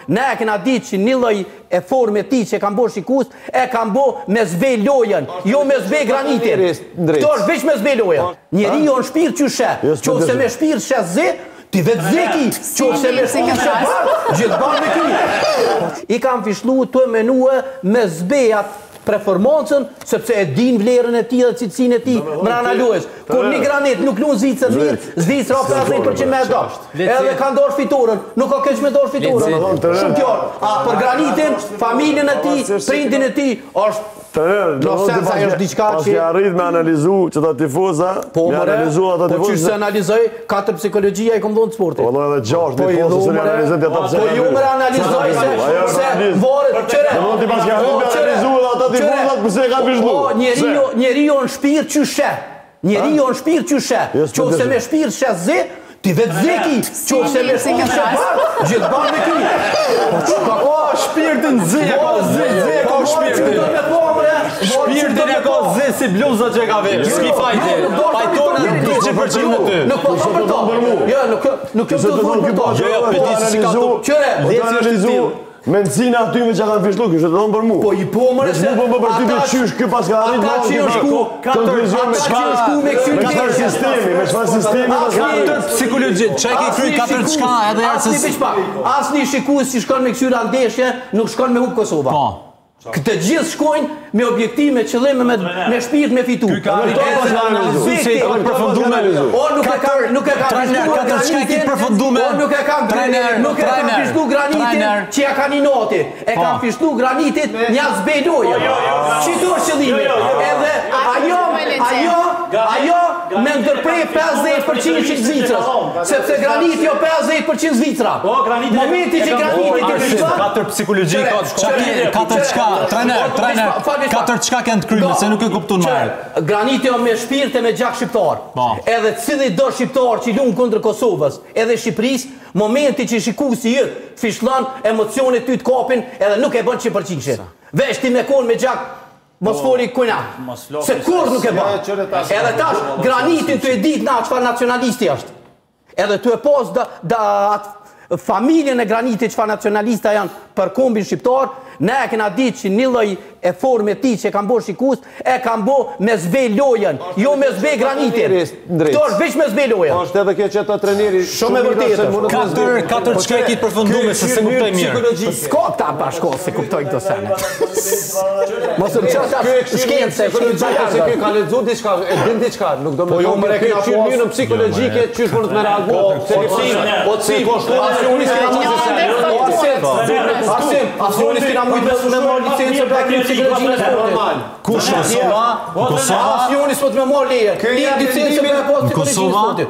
Ne e kena ditë që një lloj e formë e tij që kam bërë shikus, e kam bërë me zbe lojën, jo me zbe granitin. Këto është veç me zbe lojën. Njeriu në shpirt që sheh, qofse me shpirt sheh zi, ti vetë zeki, qofse me shpirt sheh bar, gjithë bar me ty. I kam fishlu të menue me zbejat performancën, sepse e din vlerën e tij dhe cilësinë e tij brenda lojës. Kur një granit nuk luan Zvicër mirë, Zvicra 50% me dosh. Edhe ka dorë fiturën, nuk ka keq me dorë fiturën. Shumë qartë. A për granitin, familjen e tij, prindin e tij është do të diçka që arrit me analizu që ta tifoza, me analizu ata tifoza. Po çu se analizoj katër psikologjia i kom dhënë sportit. Po edhe 6 tifoza se analizojnë ata pse. Po ju më analizoj se varet çere. Do të pas ka analizu ata tifozat pse ka vizhlu. Po njeriu në shpirt që sheh. Njeriu në shpirt që sheh. Qofse me shpirt sheh zi, ti vetë zeki, qofse me shpirt sheh bar, gjithë bar me ty. Po shpirtin zi, zi ka shpirtin. Shpirtin e ka zi si bluza që ka vesh. S'ki fajti. Fajtona 200% në ty. Nuk po thon për to. Jo, nuk kam të thonë për to. Jo, për ti si ka to. Qëre, analizu Mencina aty me që kanë fishlu, kështë të thonë për mu. Po i po mërë se... Nuk po për ty për qysh, kë pas ka arrit... Ata që janë shku, me çfarë sistemi, me çfarë sistemi... Katër psikologji, që e ke kry 4 qka edhe jarësës... Asni shikues që shkon me kësyra ndeshje, nuk shkon me hub Kosova. Këtë gjithë shkojnë me objektiv, me qëllim, me shpirt, me fitu. Nuk e kam fishtu granitit që ja ka një noti. E kam fishtu granitit një zbedoje. Qito është qëllimi. Edhe ajo me ndërprej 50% që Zvicrës. Sepse graniti jo 50% Zvicra. Momenti që granitit i fishtu... 4 psikologji, 4 qka. Trener, 4 qka kënë të kryme, se nuk e kuptun marrë. Graniti jo me shpirte me gjak shqiptar. Edhe cili do shqiptar që lunë kundër Kosovës, edhe Shqipëris, momenti që shikusi jëtë, fishlon emocionit ty të kapin, edhe nuk e bën 100%. Vesh ti me konë me gjak, mos foli kujna. Se kur nuk e bën. Edhe tash, granitin të e dit na qëfar nacionalisti është. Edhe të e pos familjen e granitit qëfar nacionalista janë për kombin shqiptar, ne e kena ditë që një lloj e formë e tij që kam bërë shikus, e kam bërë me zbe lojën, jo me zbe granitin. Këto është veç me zbe lojën. Është edhe kjo që ata treneri shumë e vërtetë. 4 çka e ke përfunduar se se kuptoj mirë. S'ka ta bashko se kuptoj këto sene. Mos e çata shkencë, se ky ka lexuar diçka, e din diçka, nuk do më thonë ke shërbimën psikologjike çysh mund të më reago. Se Asionis kena mujtë me marrë licencë për akrim psikologjin e sportit. Kush Kosova? Asionis po të me marrë leje. Licencë për akrim psikologjin e sportit.